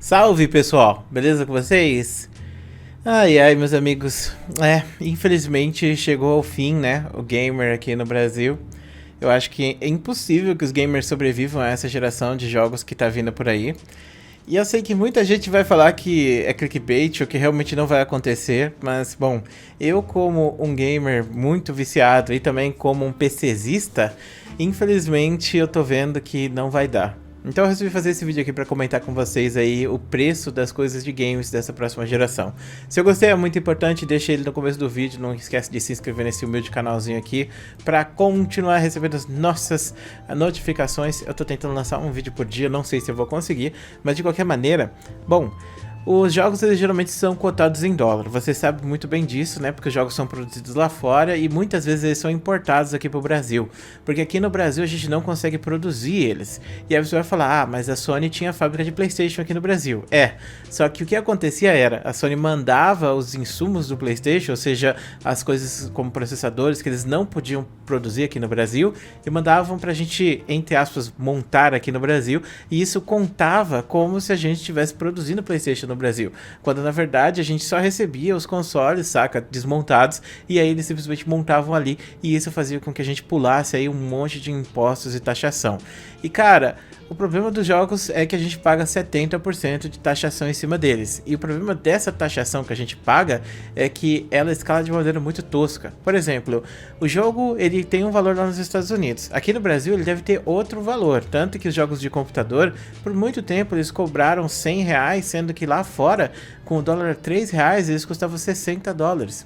Salve pessoal, beleza com vocês? Ai ai, meus amigos, infelizmente chegou ao fim, né? O gamer aqui no Brasil. Eu acho que é impossível que os gamers sobrevivam a essa geração de jogos que tá vindo por aí. E eu sei que muita gente vai falar que é clickbait ou que realmente não vai acontecer, mas bom, eu como um gamer muito viciado e também como um PCzista, infelizmente eu tô vendo que não vai dar. Então eu resolvi fazer esse vídeo aqui para comentar com vocês aí o preço das coisas de games dessa próxima geração. Se eu gostei é muito importante, deixa ele no começo do vídeo, não esquece de se inscrever nesse humilde canalzinho aqui para continuar recebendo as nossas notificações. Eu tô tentando lançar um vídeo por dia, não sei se eu vou conseguir, mas de qualquer maneira, bom, os jogos eles geralmente são cotados em dólar, você sabe muito bem disso, né? Porque os jogos são produzidos lá fora e muitas vezes eles são importados aqui pro Brasil. Porque aqui no Brasil a gente não consegue produzir eles. E aí você vai falar, ah, mas a Sony tinha fábrica de PlayStation aqui no Brasil. É, só que o que acontecia era, a Sony mandava os insumos do PlayStation, ou seja, as coisas como processadores que eles não podiam produzir aqui no Brasil, e mandavam pra gente, entre aspas, montar aqui no Brasil, e isso contava como se a gente estivesse produzindo PlayStation no Brasil, quando na verdade a gente só recebia os consoles, saca, desmontados, e aí eles simplesmente montavam ali, e isso fazia com que a gente pulasse aí um monte de impostos e taxação. E cara, o problema dos jogos é que a gente paga 70% de taxação em cima deles. E o problema dessa taxação que a gente paga é que ela escala de maneira muito tosca. Por exemplo, o jogo ele tem um valor lá nos Estados Unidos. Aqui no Brasil ele deve ter outro valor. Tanto que os jogos de computador, por muito tempo eles cobraram R$ 100, sendo que lá fora, com o dólar R$ 3, eles custavam US$ 60.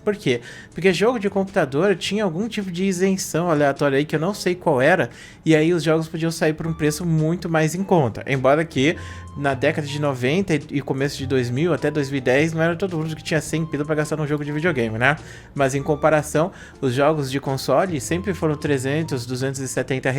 Por quê? Porque jogo de computador tinha algum tipo de isenção aleatória aí que eu não sei qual era. E aí os jogos podiam sair por um preço muito mais em conta, embora que na década de 90 e começo de 2000 até 2010 não era todo mundo que tinha 100 pila para gastar num jogo de videogame, né? Mas em comparação, os jogos de console sempre foram 300, R$ 270,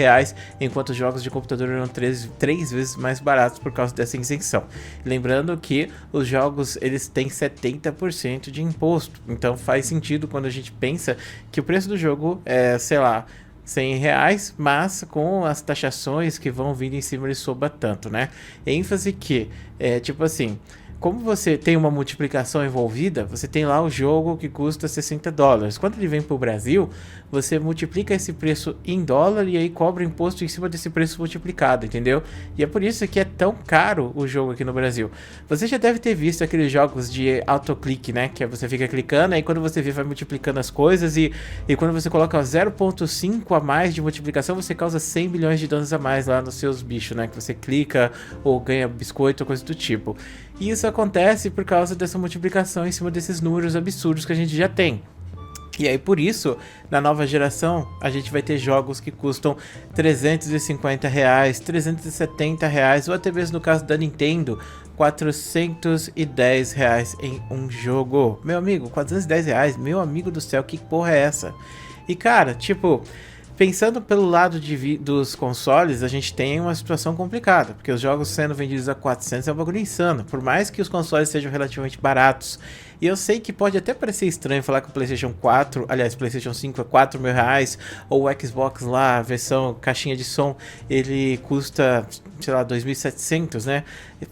enquanto os jogos de computador eram três vezes mais baratos por causa dessa isenção. Lembrando que os jogos eles têm 70% de imposto, então faz sentido quando a gente pensa que o preço do jogo é, sei lá, R$ 100, mas com as taxações que vão vindo em cima ele soba tanto, né? ênfase que, tipo assim, como você tem uma multiplicação envolvida, você tem lá o jogo que custa US$ 60. Quando ele vem para o Brasil, você multiplica esse preço em dólar e aí cobra imposto em cima desse preço multiplicado, entendeu? E é por isso que é tão caro o jogo aqui no Brasil. Você já deve ter visto aqueles jogos de autoclique, né? Que você fica clicando, aí quando você vê vai multiplicando as coisas e quando você coloca 0,5 a mais de multiplicação, você causa 100 milhões de danos a mais lá nos seus bichos, né? Que você clica ou ganha biscoito ou coisa do tipo. E isso acontece por causa dessa multiplicação em cima desses números absurdos que a gente já tem. E aí por isso, na nova geração, a gente vai ter jogos que custam R$ 350, R$ 370 ou até mesmo no caso da Nintendo, R$ 410 em um jogo. Meu amigo, R$ 410, meu amigo do céu, que porra é essa? E cara, tipo, pensando pelo lado dos consoles, a gente tem uma situação complicada, porque os jogos sendo vendidos a 400 é um bagulho insano, por mais que os consoles sejam relativamente baratos. E eu sei que pode até parecer estranho falar que o PlayStation 4, aliás, PlayStation 5 é R$ 4.000, ou o Xbox lá, a versão caixinha de som, ele custa, sei lá, 2.700, né?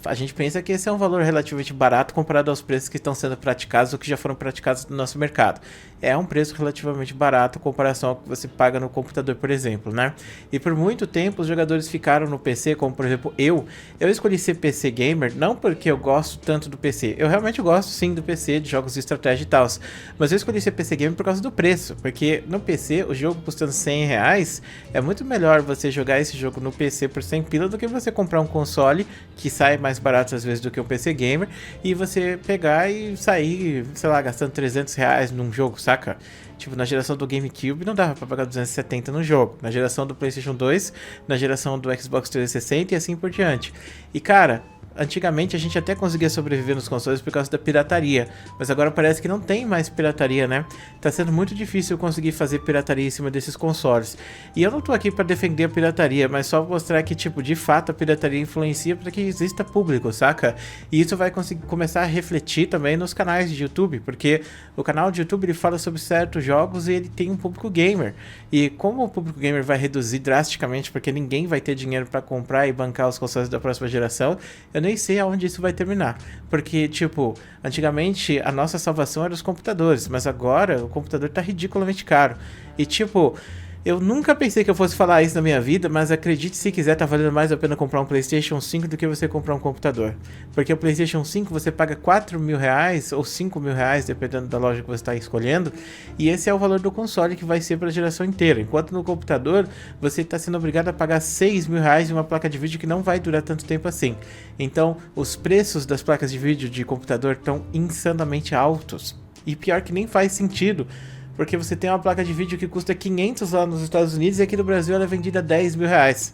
A gente pensa que esse é um valor relativamente barato comparado aos preços que estão sendo praticados ou que já foram praticados no nosso mercado. É um preço relativamente barato em comparação ao que você paga no computador, por exemplo, né? E por muito tempo os jogadores ficaram no PC, como por exemplo eu escolhi ser PC gamer, não porque eu gosto tanto do PC, eu realmente gosto sim do PC, de jogos de estratégia e tal, mas eu escolhi ser PC gamer por causa do preço, porque no PC o jogo custando R$ 100, é muito melhor você jogar esse jogo no PC por 100 pila do que você comprar um console que sai mais barato às vezes do que um PC gamer e você pegar e sair, sei lá, gastando R$ 300 num jogo, saca? Tipo, na geração do GameCube não dava pra pagar 270 no jogo, na geração do PlayStation 2, na geração do Xbox 360 e assim por diante. E cara, antigamente a gente até conseguia sobreviver nos consoles por causa da pirataria, mas agora parece que não tem mais pirataria, né? Tá sendo muito difícil conseguir fazer pirataria em cima desses consoles. E eu não tô aqui pra defender a pirataria, mas só mostrar que, tipo, de fato a pirataria influencia para que exista público, saca? E isso vai conseguir começar a refletir também nos canais de YouTube, porque o canal de YouTube ele fala sobre certos jogos e ele tem um público gamer. E como o público gamer vai reduzir drasticamente, porque ninguém vai ter dinheiro pra comprar e bancar os consoles da próxima geração, eu nem sei aonde isso vai terminar. Porque, tipo, antigamente a nossa salvação era os computadores, mas agora o computador tá ridiculamente caro. E, tipo, eu nunca pensei que eu fosse falar isso na minha vida, mas acredite se quiser, tá valendo mais a pena comprar um PlayStation 5 do que você comprar um computador. Porque o PlayStation 5 você paga 4 mil reais ou 5 mil reais, dependendo da loja que você está escolhendo, e esse é o valor do console que vai ser para a geração inteira. Enquanto no computador você está sendo obrigado a pagar 6 mil reais em uma placa de vídeo que não vai durar tanto tempo assim. Então, os preços das placas de vídeo de computador estão insanamente altos. E pior que nem faz sentido. Porque você tem uma placa de vídeo que custa 500 lá nos Estados Unidos e aqui no Brasil ela é vendida a 10 mil reais.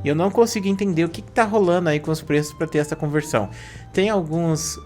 E eu não consigo entender o que tá rolando aí com os preços para ter essa conversão. Tem alguns...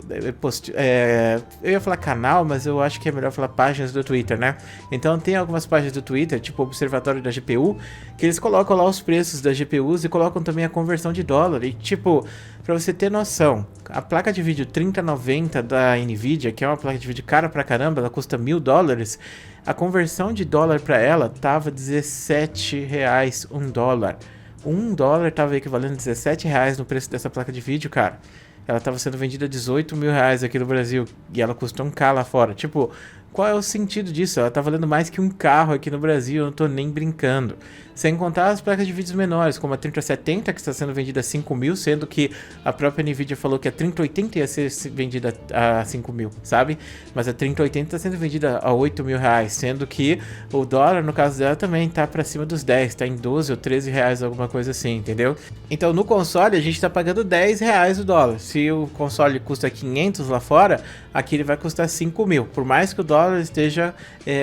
eu ia falar canal, mas eu acho que é melhor falar páginas do Twitter, né? Então tem algumas páginas do Twitter, tipo o Observatório da GPU, que eles colocam lá os preços das GPUs e colocam também a conversão de dólar. E tipo, pra você ter noção, a placa de vídeo 3090 da Nvidia, que é uma placa de vídeo cara pra caramba, ela custa $1.000, a conversão de dólar pra ela tava R$17 um dólar. $1 tava equivalendo a 17 reais no preço dessa placa de vídeo, cara. Ela tava sendo vendida a 18 mil reais aqui no Brasil. E ela custou $1.000 lá fora. Tipo, qual é o sentido disso? Ela tá valendo mais que um carro aqui no Brasil. Eu não tô nem brincando. Sem contar as placas de vídeos menores, como a 3070, que está sendo vendida a 5 mil, sendo que a própria Nvidia falou que a 3080 ia ser vendida a 5 mil, sabe? Mas a 3080 está sendo vendida a 8 mil reais, sendo que o dólar, no caso dela, também tá para cima dos 10, tá em 12 ou 13 reais, alguma coisa assim, entendeu? Então no console a gente tá pagando 10 reais o dólar. Se o console custa 500 lá fora, aqui ele vai custar 5 mil, por mais que o dólar esteja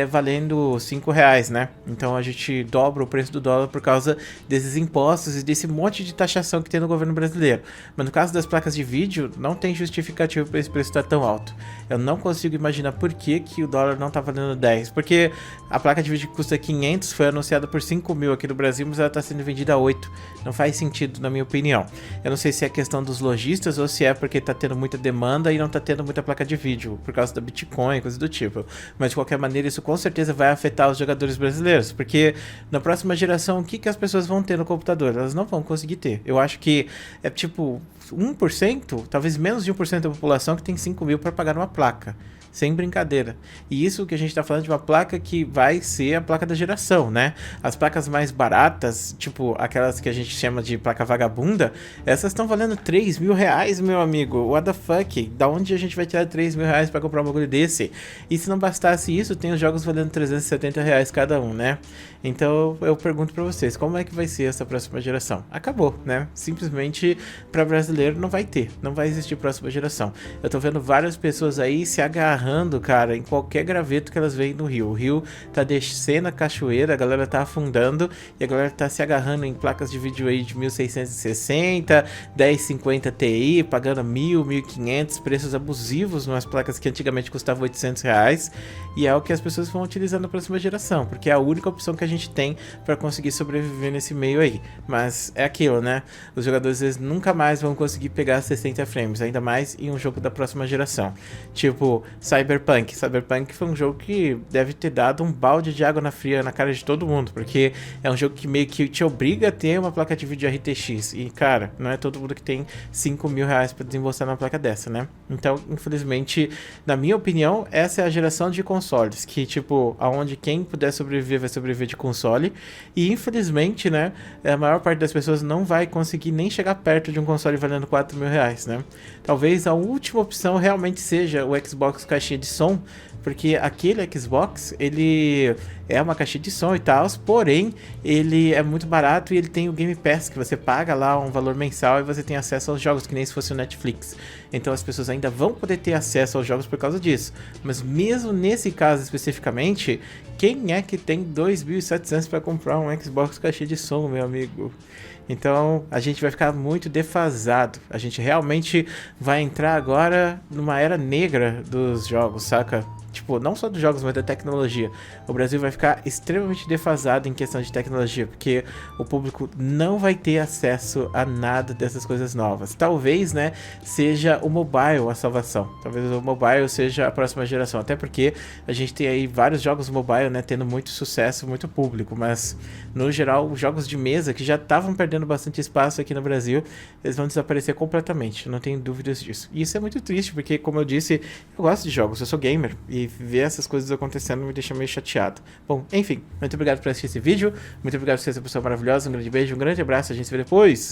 valendo 5 reais, né? Então a gente dobra o preço do dólar por causa desses impostos e desse monte de taxação que tem no governo brasileiro. Mas no caso das placas de vídeo, não tem justificativo para esse preço estar tão alto. Eu não consigo imaginar por que o dólar não tá valendo 10. Porque a placa de vídeo que custa 500 foi anunciada por 5 mil aqui no Brasil, mas ela está sendo vendida a 8. Não faz sentido, na minha opinião. Eu não sei se é questão dos lojistas ou se é porque está tendo muita demanda e não está tendo muita placa de vídeo, por causa da Bitcoin, coisa do tipo. Mas de qualquer maneira, isso com certeza vai afetar os jogadores brasileiros, porque na próxima geração, o que as pessoas vão ter no computador? Elas não vão conseguir ter. Eu acho que é tipo 1%, talvez menos de 1% da população que tem 5 mil para pagar uma placa. Sem brincadeira. E isso que a gente tá falando de uma placa que vai ser a placa da geração, né? As placas mais baratas, tipo aquelas que a gente chama de placa vagabunda, essas estão valendo 3 mil reais, meu amigo. What the fuck? Da onde a gente vai tirar 3 mil reais pra comprar um bagulho desse? E se não bastasse isso, tem os jogos valendo 370 reais cada um, né? Então eu pergunto pra vocês, como é que vai ser essa próxima geração? Acabou, né? Simplesmente pra brasileiro não vai ter, não vai existir próxima geração. Eu tô vendo várias pessoas aí se agarrando, cara, em qualquer graveto que elas veem no rio. O rio tá descendo a cachoeira, a galera tá afundando e a galera tá se agarrando em placas de vídeo aí de 1660, 1050 Ti, pagando 1.000, 1.500, preços abusivos numas placas que antigamente custavam 800 reais, e é o que as pessoas vão utilizar na próxima geração, porque é a única opção que a gente tem para conseguir sobreviver nesse meio aí. Mas é aquilo, né? Os jogadores eles nunca mais vão conseguir pegar 60 frames, ainda mais em um jogo da próxima geração. Tipo, Cyberpunk. Cyberpunk foi um jogo que deve ter dado um balde de água fria na cara de todo mundo, porque é um jogo que meio que te obriga a ter uma placa de vídeo RTX. E, cara, não é todo mundo que tem 5 mil reais para desembolsar numa placa dessa, né? Então, infelizmente, na minha opinião, essa é a geração de consoles, que, tipo, aonde quem puder sobreviver vai sobreviver de console. E, infelizmente, né, a maior parte das pessoas não vai conseguir nem chegar perto de um console valendo 4 mil reais, né? Talvez a última opção realmente seja o Xbox caixinha de som, porque aquele Xbox, ele é uma caixinha de som e tal, porém, ele é muito barato e ele tem o Game Pass, que você paga lá um valor mensal e você tem acesso aos jogos, que nem se fosse o Netflix. Então as pessoas ainda vão poder ter acesso aos jogos por causa disso. Mas mesmo nesse caso especificamente, quem é que tem 2.700 para comprar um Xbox caixinha de som, meu amigo? Então a gente vai ficar muito defasado. A gente realmente vai entrar agora numa era negra dos jogos, saca? Tipo, não só dos jogos, mas da tecnologia. O Brasil vai ficar extremamente defasado em questão de tecnologia, porque o público não vai ter acesso a nada dessas coisas novas. Talvez, né, seja o mobile a salvação. Talvez o mobile seja a próxima geração, até porque a gente tem aí vários jogos mobile, né, tendo muito sucesso, muito público, mas no geral, os jogos de mesa que já estavam perdendo bastante espaço aqui no Brasil, eles vão desaparecer completamente, não tenho dúvidas disso. E isso é muito triste, porque como eu disse, eu gosto de jogos, eu sou gamer, e ver essas coisas acontecendo me deixa meio chateado. Bom, enfim, muito obrigado por assistir esse vídeo, muito obrigado por ser essa pessoa maravilhosa, um grande beijo, um grande abraço, a gente se vê depois!